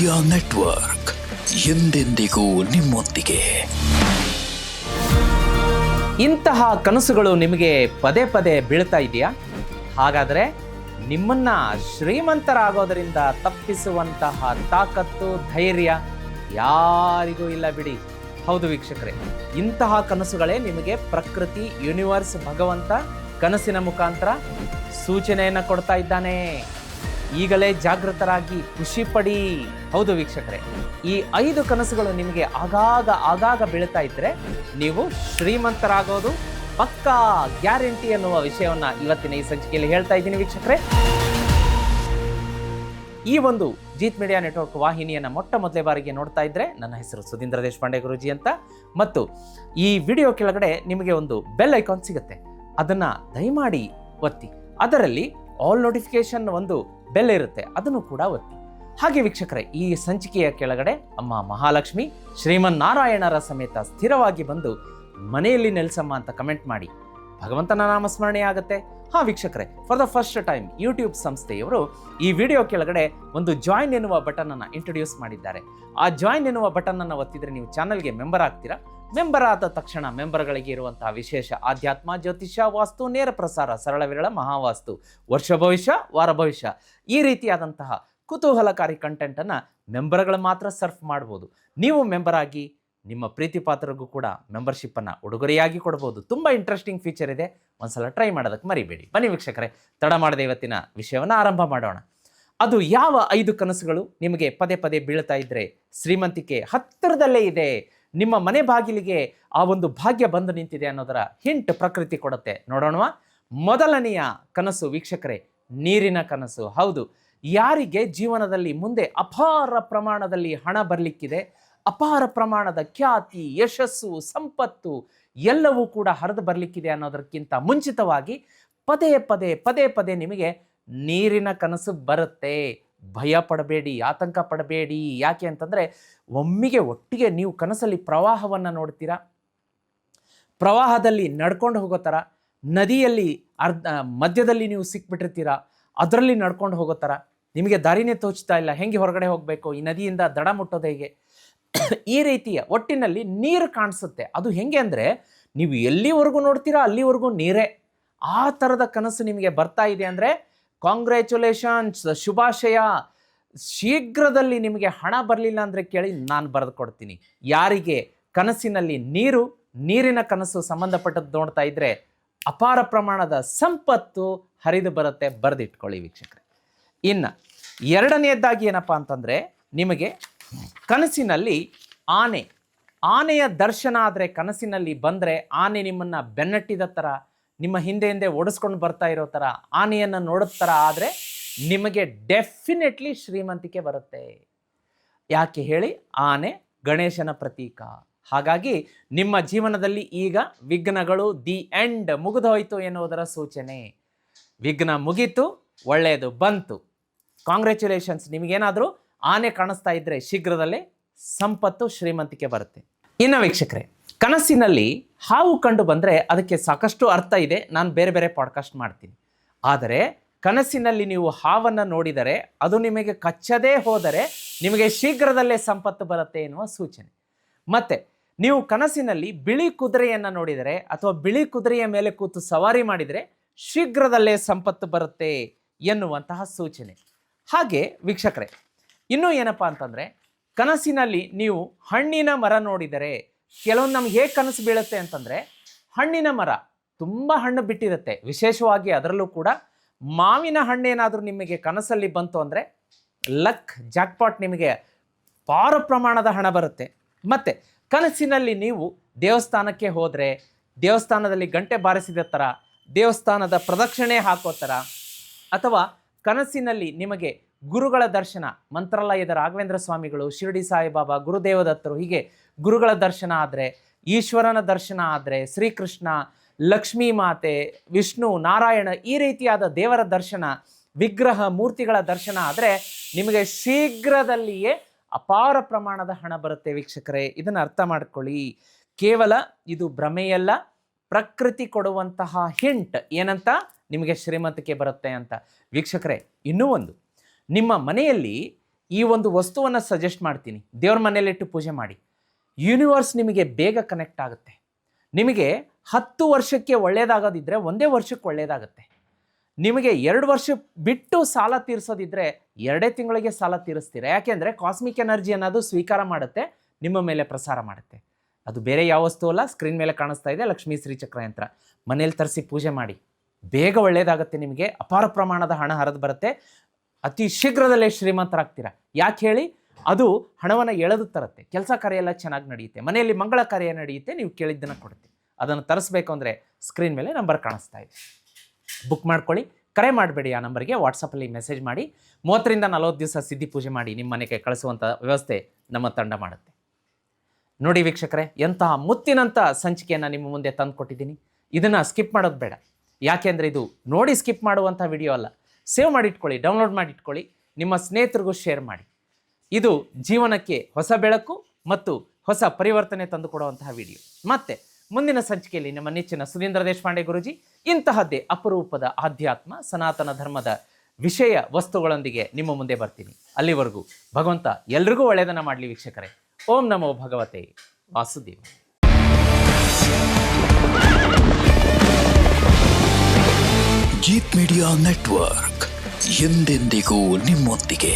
Media network ಎಂದೆಂದಿಗೂ ನಿಮ್ಮೊಂದಿಗೆ. ಇಂತಹ ಕನಸುಗಳು ನಿಮಗೆ ಪದೇ ಪದೇ ಬೀಳ್ತಾ ಇದೆಯಾ? ಹಾಗಾದರೆ ನಿಮ್ಮನ್ನ ಶ್ರೀಮಂತರಾಗೋದರಿಂದ ತಪ್ಪಿಸುವಂತಹ ತಾಕತ್ತು, ಧೈರ್ಯ ಯಾರಿಗೂ ಇಲ್ಲ ಬಿಡಿ. ಹೌದು ವೀಕ್ಷಕರೇ, ಇಂತಹ ಕನಸುಗಳೇ ನಿಮಗೆ ಪ್ರಕೃತಿ, ಯೂನಿವರ್ಸ್, ಭಗವಂತ ಕನಸಿನ ಮುಖಾಂತರ ಸೂಚನೆಯನ್ನು ಕೊಡ್ತಾ ಇದ್ದಾನೆ. ಈಗಲೇ ಜಾಗೃತರಾಗಿ ಖುಷಿ ಪಡಿ. ಹೌದು ವೀಕ್ಷಕರೇ, ಈ 5 ಕನಸುಗಳು ನಿಮಗೆ ಆಗಾಗ ಬೀಳ್ತಾ ಇದ್ರೆ ನೀವು ಶ್ರೀಮಂತರಾಗೋದು ಪಕ್ಕಾ, ಗ್ಯಾರಂಟಿ ಅನ್ನುವ ವಿಷಯವನ್ನ ಇವತ್ತಿನ ಈ ಸಂಚಿಕೆಯಲ್ಲಿ ಹೇಳ್ತಾ ಇದ್ದೀನಿ ವೀಕ್ಷಕರೇ. ಈ ಒಂದು ಜೀತ್ ಮೀಡಿಯಾ ನೆಟ್ವರ್ಕ್ ವಾಹಿನಿಯನ್ನು ಮೊಟ್ಟ ಮೊದಲೇ ಬಾರಿಗೆ ನೋಡ್ತಾ ಇದ್ರೆ, ನನ್ನ ಹೆಸರು ಸುಧೀಂದ್ರ ದೇಶಪಾಂಡೆ ಗುರೂಜಿ ಅಂತ, ಮತ್ತು ಈ ವಿಡಿಯೋ ಕೆಳಗಡೆ ನಿಮಗೆ ಒಂದು ಬೆಲ್ ಐಕಾನ್ ಸಿಗುತ್ತೆ, ಅದನ್ನ ದಯಮಾಡಿ ಒತ್ತಿ. ಅದರಲ್ಲಿ ಆಲ್ ನೋಟಿಫಿಕೇಶನ್ ಒಂದು ಬೆಲ್ ಇರುತ್ತೆ, ಅದನ್ನು ಕೂಡ ಒತ್ತಿ. ಹಾಗೆ ವೀಕ್ಷಕರೇ, ಈ ಸಂಚಿಕೆಯ ಕೆಳಗಡೆ ಅಮ್ಮ ಮಹಾಲಕ್ಷ್ಮಿ, ಶ್ರೀಮನ್ನಾರಾಯಣರ ಸಮೇತ ಸ್ಥಿರವಾಗಿ ಬಂದು ಮನೆಯಲ್ಲಿ ನೆಲೆಸಮ್ಮ ಅಂತ ಕಮೆಂಟ್ ಮಾಡಿ ಭಗವಂತನ ನಾಮಸ್ಮರಣೆ ಆಗುತ್ತೆ. ವೀಕ್ಷಕರೇ, for the first time YouTube ಸಂಸ್ಥೆಯವರು ಈ ವಿಡಿಯೋ ಕೆಳಗಡೆ ಒಂದು ಜಾಯಿನ್ ಎನ್ನುವ ಬಟನ್ ಅನ್ನು ಇಂಟ್ರೊಡ್ಯೂಸ್ ಮಾಡಿದ್ದಾರೆ. ಆ ಜಾಯಿನ್ ಎನ್ನುವ ಬಟನ್ ಅನ್ನು ಒತ್ತಿದ್ರೆ ನೀವು ಚಾನಲ್ಗೆ ಮೆಂಬರ್ ಆಗ್ತೀರಾ. ಮೆಂಬರ್ ಆದ ತಕ್ಷಣ ಮೆಂಬರ್ಗಳಿಗೆ ಇರುವಂತಹ ವಿಶೇಷ ಆಧ್ಯಾತ್ಮ, ಜ್ಯೋತಿಷ್ಯ, ವಾಸ್ತು, ನೇರ ಪ್ರಸಾರ, ಸರಳ ವಿರಳ, ಮಹಾವಾಸ್ತು, ವರ್ಷ ಭವಿಷ್ಯ, ವಾರ ಭವಿಷ್ಯ, ಈ ರೀತಿಯಾದಂತಹ ಕುತೂಹಲಕಾರಿ ಕಂಟೆಂಟನ್ನು ಮೆಂಬರ್ಗಳು ಮಾತ್ರ ಸರ್ಫ್ ಮಾಡ್ಬೋದು. ನೀವು ಮೆಂಬರ್ ಆಗಿ ನಿಮ್ಮ ಪ್ರೀತಿ ಪಾತ್ರರಿಗೂ ಕೂಡ ಮೆಂಬರ್ಶಿಪ್ಪನ್ನು ಉಡುಗೊರೆಯಾಗಿ ಕೊಡ್ಬೋದು. ತುಂಬ ಇಂಟ್ರೆಸ್ಟಿಂಗ್ ಫೀಚರ್ ಇದೆ, ಒಂದ್ಸಲ ಟ್ರೈ ಮಾಡೋದಕ್ಕೆ ಮರಿಬೇಡಿ. ಬನ್ನಿ ವೀಕ್ಷಕರೇ, ತಡ ಮಾಡದೆ ಇವತ್ತಿನ ವಿಷಯವನ್ನು ಆರಂಭ ಮಾಡೋಣ. ಅದು ಯಾವ 5 ಕನಸುಗಳು ನಿಮಗೆ ಪದೇ ಪದೇ ಬೀಳ್ತಾ ಇದ್ರೆ ಶ್ರೀಮಂತಿಕೆ ಹತ್ತಿರದಲ್ಲೇ ಇದೆ, ನಿಮ್ಮ ಮನೆ ಬಾಗಿಲಿಗೆ ಆ ಒಂದು ಭಾಗ್ಯ ಬಂದು ನಿಂತಿದೆ ಅನ್ನೋದರ ಹಿಂಟ್ ಪ್ರಕೃತಿ ಕೊಡುತ್ತೆ. ನೋಡೋಣವಾ? ಮೊದಲನೆಯ ಕನಸು ವೀಕ್ಷಕರೇ, ನೀರಿನ ಕನಸು. ಹೌದು, ಯಾರಿಗೆ ಜೀವನದಲ್ಲಿ ಮುಂದೆ ಅಪಾರ ಪ್ರಮಾಣದಲ್ಲಿ ಹಣ ಬರಲಿಕ್ಕಿದೆ, ಅಪಾರ ಪ್ರಮಾಣದ ಖ್ಯಾತಿ, ಯಶಸ್ಸು, ಸಂಪತ್ತು ಎಲ್ಲವೂ ಕೂಡ ಹರಿದು ಬರಲಿಕ್ಕಿದೆ ಅನ್ನೋದಕ್ಕಿಂತ ಮುಂಚಿತವಾಗಿ ಪದೇ ಪದೇ ನಿಮಗೆ ನೀರಿನ ಕನಸು ಬರುತ್ತೆ. ಭಯ ಪಡಬೇಡಿ, ಆತಂಕ ಪಡಬೇಡಿ. ಯಾಕೆ ಅಂತಂದರೆ, ಒಟ್ಟಿಗೆ ನೀವು ಕನಸಲ್ಲಿ ಪ್ರವಾಹವನ್ನು ನೋಡ್ತೀರಾ, ಪ್ರವಾಹದಲ್ಲಿ ನಡ್ಕೊಂಡು ಹೋಗೋ ಥರ, ನದಿಯಲ್ಲಿ ಮಧ್ಯದಲ್ಲಿ ನೀವು ಸಿಕ್ಬಿಟ್ಟಿರ್ತೀರಾ, ಅದರಲ್ಲಿ ನಡ್ಕೊಂಡು ಹೋಗೋ ಥರ, ನಿಮಗೆ ದಾರಿನೇ ತೋಚ್ತಾ ಇಲ್ಲ, ಹೆಂಗೆ ಹೊರಗಡೆ ಹೋಗಬೇಕು, ಈ ನದಿಯಿಂದ ದಡ ಮುಟ್ಟೋದು ಹೇಗೆ, ಈ ರೀತಿಯ ಒಟ್ಟಿನಲ್ಲಿ ನೀರು ಕಾಣಿಸುತ್ತೆ. ಅದು ಹೆಂಗೆ ಅಂದರೆ, ನೀವು ಎಲ್ಲಿವರೆಗೂ ನೋಡ್ತೀರಾ ಅಲ್ಲಿವರೆಗೂ ನೀರೇ. ಆ ಥರದ ಕನಸು ನಿಮಗೆ ಬರ್ತಾ ಇದೆ ಅಂದರೆ ಕಾಂಗ್ರ್ಯಾಚುಲೇಷನ್ಸ್, ಶುಭಾಶಯ. ಶೀಘ್ರದಲ್ಲಿ ನಿಮಗೆ ಹಣ ಬರಲಿಲ್ಲ ಅಂದರೆ ಕೇಳಿ, ನಾನು ಬರೆದು ಕೊಡ್ತೀನಿ. ಯಾರಿಗೆ ಕನಸಿನಲ್ಲಿ ನೀರಿನ ಕನಸು ಸಂಬಂಧಪಟ್ಟದ್ದು ನೋಡ್ತಾ ಇದ್ರೆ ಅಪಾರ ಪ್ರಮಾಣದ ಸಂಪತ್ತು ಹರಿದು ಬರುತ್ತೆ, ಬರೆದಿಟ್ಕೊಳ್ಳಿ ವೀಕ್ಷಕರೇ. ಇನ್ನು ಎರಡನೆಯದ್ದಾಗಿ ಏನಪ್ಪ ಅಂತಂದರೆ, ನಿಮಗೆ ಕನಸಿನಲ್ಲಿ ಆನೆಯ ದರ್ಶನ ಆದರೆ, ಕನಸಿನಲ್ಲಿ ಬಂದರೆ ಆನೆ ನಿಮ್ಮನ್ನು ಬೆನ್ನಟ್ಟಿದ ಥರ, ನಿಮ್ಮ ಹಿಂದೆ ಓಡಿಸ್ಕೊಂಡು ಬರ್ತಾ ಇರೋ ಥರ, ಆನೆಯನ್ನು ನೋಡೋ ಥರ ಆದರೆ ನಿಮಗೆ ಡೆಫಿನೆಟ್ಲಿ ಶ್ರೀಮಂತಿಕೆ ಬರುತ್ತೆ. ಯಾಕೆ ಹೇಳಿ? ಆನೆ ಗಣೇಶನ ಪ್ರತೀಕ. ಹಾಗಾಗಿ ನಿಮ್ಮ ಜೀವನದಲ್ಲಿ ಈಗ ವಿಘ್ನಗಳು ದಿ ಎಂಡ್, ಮುಗಿದು ಹೋಯಿತು ಎನ್ನುವುದರ ಸೂಚನೆ. ವಿಘ್ನ ಮುಗೀತು, ಒಳ್ಳೆಯದು ಬಂತು, ಕಾಂಗ್ರ್ಯಾಚುಲೇಷನ್ಸ್. ನಿಮಗೇನಾದರೂ ಆನೆ ಕಾಣಿಸ್ತಾ ಇದ್ದರೆ ಶೀಘ್ರದಲ್ಲೇ ಸಂಪತ್ತು, ಶ್ರೀಮಂತಿಕೆ ಬರುತ್ತೆ. ಇನ್ನು ವೀಕ್ಷಕರೇ, ಕನಸಿನಲ್ಲಿ ಹಾವು ಕಂಡು ಬಂದರೆ ಅದಕ್ಕೆ ಸಾಕಷ್ಟು ಅರ್ಥ ಇದೆ, ನಾನು ಬೇರೆ ಪಾಡ್ಕಾಸ್ಟ್ ಮಾಡ್ತೀನಿ. ಆದರೆ ಕನಸಿನಲ್ಲಿ ನೀವು ಹಾವನ್ನು ನೋಡಿದರೆ, ಅದು ನಿಮಗೆ ಕಚ್ಚದೇ ಹೋದರೆ ನಿಮಗೆ ಶೀಘ್ರದಲ್ಲೇ ಸಂಪತ್ತು ಬರುತ್ತೆ ಎನ್ನುವ ಸೂಚನೆ. ಮತ್ತು ನೀವು ಕನಸಿನಲ್ಲಿ ಬಿಳಿ ಕುದುರೆಯನ್ನು ನೋಡಿದರೆ ಅಥವಾ ಬಿಳಿ ಕುದುರೆಯ ಮೇಲೆ ಕೂತು ಸವಾರಿ ಮಾಡಿದರೆ ಶೀಘ್ರದಲ್ಲೇ ಸಂಪತ್ತು ಬರುತ್ತೆ ಎನ್ನುವಂತಹ ಸೂಚನೆ. ಹಾಗೆ ವೀಕ್ಷಕರೇ, ಇನ್ನೂ ಏನಪ್ಪ ಅಂತಂದರೆ, ಕನಸಿನಲ್ಲಿ ನೀವು ಹಣ್ಣಿನ ಮರ ನೋಡಿದರೆ, ಕೆಲವೊಂದು ನಮ್ಗೆ ಹೇಗೆ ಕನಸು ಬೀಳುತ್ತೆ ಅಂತಂದರೆ, ಹಣ್ಣಿನ ಮರ ತುಂಬ ಹಣ್ಣು ಬಿಟ್ಟಿರುತ್ತೆ, ವಿಶೇಷವಾಗಿ ಅದರಲ್ಲೂ ಕೂಡ ಮಾವಿನ ಹಣ್ಣೇನಾದರೂ ನಿಮಗೆ ಕನಸಲ್ಲಿ ಬಂತು ಅಂದರೆ ಲಕ್, ಜಾಕ್ಪಾಟ್, ನಿಮಗೆ ಅಪಾರ ಪ್ರಮಾಣದ ಹಣ ಬರುತ್ತೆ. ಮತ್ತು ಕನಸಿನಲ್ಲಿ ನೀವು ದೇವಸ್ಥಾನಕ್ಕೆ ಹೋದರೆ, ದೇವಸ್ಥಾನದಲ್ಲಿ ಗಂಟೆ ಬಾರಿಸಿದ ಥರ, ದೇವಸ್ಥಾನದ ಪ್ರದಕ್ಷಿಣೆ ಹಾಕೋ ಥರ, ಅಥವಾ ಕನಸಿನಲ್ಲಿ ನಿಮಗೆ ಗುರುಗಳ ದರ್ಶನ, ಮಂತ್ರಾಲಯದ ರಾಘವೇಂದ್ರ ಸ್ವಾಮಿಗಳು, ಶಿರಡಿ ಸಾಯಿಬಾಬಾ, ಗುರುದೇವದತ್ತರು, ಹೀಗೆ ಗುರುಗಳ ದರ್ಶನ ಆದರೆ, ಈಶ್ವರನ ದರ್ಶನ ಆದರೆ, ಶ್ರೀಕೃಷ್ಣ, ಲಕ್ಷ್ಮೀ ಮಾತೆ, ವಿಷ್ಣು, ನಾರಾಯಣ, ಈ ರೀತಿಯಾದ ದೇವರ ದರ್ಶನ, ವಿಗ್ರಹ ಮೂರ್ತಿಗಳ ದರ್ಶನ ಆದರೆ ನಿಮಗೆ ಶೀಘ್ರದಲ್ಲಿಯೇ ಅಪಾರ ಪ್ರಮಾಣದ ಹಣ ಬರುತ್ತೆ ವೀಕ್ಷಕರೇ. ಇದನ್ನು ಅರ್ಥ ಮಾಡ್ಕೊಳ್ಳಿ. ಕೇವಲ ಇದು ಭ್ರಮೆಯಲ್ಲ, ಪ್ರಕೃತಿ ಕೊಡುವಂತಹ ಹಿಂಟ್. ಏನಂತ? ನಿಮಗೆ ಶ್ರೀಮಂತಿಕೆ ಬರುತ್ತೆ ಅಂತ. ವೀಕ್ಷಕರೇ, ಇನ್ನೂ ಒಂದು, ನಿಮ್ಮ ಮನೆಯಲ್ಲಿ ಈ ಒಂದು ವಸ್ತುವನ್ನು ಸಜೆಸ್ಟ್ ಮಾಡ್ತೀನಿ. ದೇವ್ರ ಮನೇಲಿಟ್ಟು ಪೂಜೆ ಮಾಡಿ. ಯೂನಿವರ್ಸ್ ನಿಮಗೆ ಬೇಗ ಕನೆಕ್ಟ್ ಆಗುತ್ತೆ. ನಿಮಗೆ 10 ವರ್ಷಕ್ಕೆ ಒಳ್ಳೆಯದಾಗೋದಿದ್ರೆ 1 ವರ್ಷಕ್ಕೆ ಒಳ್ಳೆಯದಾಗುತ್ತೆ. ನಿಮಗೆ 2 ವರ್ಷ ಬಿಟ್ಟು ಸಾಲ ತೀರಿಸೋದಿದ್ರೆ 2 ತಿಂಗಳಿಗೆ ಸಾಲ ತೀರಿಸ್ತೀರಾ. ಯಾಕೆಂದರೆ ಕಾಸ್ಮಿಕ್ ಎನರ್ಜಿ ಅನ್ನೋದು ಸ್ವೀಕಾರ ಮಾಡುತ್ತೆ, ನಿಮ್ಮ ಮೇಲೆ ಪ್ರಸಾರ ಮಾಡುತ್ತೆ. ಅದು ಬೇರೆ ಯಾವ ವಸ್ತು ಅಲ್ಲ, ಸ್ಕ್ರೀನ್ ಮೇಲೆ ಕಾಣಿಸ್ತಾ ಇದೆ ಲಕ್ಷ್ಮೀ ಶ್ರೀಚಕ್ರ ಯಂತ್ರ. ಮನೇಲಿ ತರಿಸಿ ಪೂಜೆ ಮಾಡಿ, ಬೇಗ ಒಳ್ಳೆಯದಾಗುತ್ತೆ. ನಿಮಗೆ ಅಪಾರ ಪ್ರಮಾಣದ ಹಣ ಹರಿದು ಬರುತ್ತೆ. ಅತಿ ಶೀಘ್ರದಲ್ಲೇ ಶ್ರೀಮಂತರಾಗ್ತೀರಾ. ಯಾಕೆ ಹೇಳಿ? ಅದು ಹಣವನ್ನು ಎಳೆದು ತರುತ್ತೆ. ಕೆಲಸ ಕಾರ್ಯ ಎಲ್ಲ ಚೆನ್ನಾಗಿ ನಡೆಯುತ್ತೆ, ಮನೆಯಲ್ಲಿ ಮಂಗಳ ಕಾರ್ಯ ನಡೆಯುತ್ತೆ, ನೀವು ಕೇಳಿದ್ದನ್ನು ಕೊಡುತ್ತೆ. ಅದನ್ನು ತರಿಸ್ಬೇಕು ಅಂದರೆ ಸ್ಕ್ರೀನ್ ಮೇಲೆ ನಂಬರ್ ಕಾಣಿಸ್ತಾ ಇದೆ, ಬುಕ್ ಮಾಡ್ಕೊಳ್ಳಿ. ಕರೆ ಮಾಡಬೇಡಿ, ಆ ನಂಬರ್ಗೆ ವಾಟ್ಸಪ್ಪಲ್ಲಿ ಮೆಸೇಜ್ ಮಾಡಿ. 30ರಿಂದ 40 ದಿವಸ ಸಿದ್ಧಿ ಪೂಜೆ ಮಾಡಿ ನಿಮ್ಮ ಮನೆಗೆ ಕಳಿಸುವಂಥ ವ್ಯವಸ್ಥೆ ನಮ್ಮ ತಂಡ ಮಾಡುತ್ತೆ. ನೋಡಿ ವೀಕ್ಷಕರೇ, ಎಂತಹ ಮುತ್ತಿನಂಥ ಸಂಚಿಕೆಯನ್ನು ನಿಮ್ಮ ಮುಂದೆ ತಂದು ಕೊಟ್ಟಿದ್ದೀನಿ. ಇದನ್ನು ಸ್ಕಿಪ್ ಮಾಡೋದು ಬೇಡ. ಯಾಕೆಂದರೆ ಇದು ನೋಡಿ ಸ್ಕಿಪ್ ಮಾಡುವಂಥ ವಿಡಿಯೋ ಅಲ್ಲ. ಸೇವ್ ಮಾಡಿಟ್ಕೊಳ್ಳಿ, ಡೌನ್ಲೋಡ್ ಮಾಡಿಟ್ಕೊಳ್ಳಿ, ನಿಮ್ಮ ಸ್ನೇಹಿತರಿಗೂ ಶೇರ್ ಮಾಡಿ. ಇದು ಜೀವನಕ್ಕೆ ಹೊಸ ಬೆಳಕು ಮತ್ತು ಹೊಸ ಪರಿವರ್ತನೆ ತಂದುಕೊಡುವಂತಹ ವಿಡಿಯೋ. ಮತ್ತೆ ಮುಂದಿನ ಸಂಚಿಕೆಯಲ್ಲಿ ನಮ್ಮ ನೆಚ್ಚಿನ ಸುಧೀಂದ್ರ ದೇಶಪಾಂಡೆ ಗುರೂಜಿ ಇಂತಹದ್ದೇ ಅಪರೂಪದ ಆಧ್ಯಾತ್ಮ ಸನಾತನ ಧರ್ಮದ ವಿಷಯ ವಸ್ತುಗಳೊಂದಿಗೆ ನಿಮ್ಮ ಮುಂದೆ ಬರ್ತೀನಿ. ಅಲ್ಲಿವರೆಗೂ ಭಗವಂತ ಎಲ್ರಿಗೂ ಒಳ್ಳೆಯದನ್ನು ಮಾಡಲಿ ವೀಕ್ಷಕರೇ. ಓಂ ನಮೋ ಭಗವತೆ ವಾಸುದೇವ. ಗೀತ್ ಮೀಡಿಯಾ ನೆಟ್ವರ್ಕ್ ಎಂದೆಂದಿಗೂ ನಿಮ್ಮೊಂದಿಗೆ.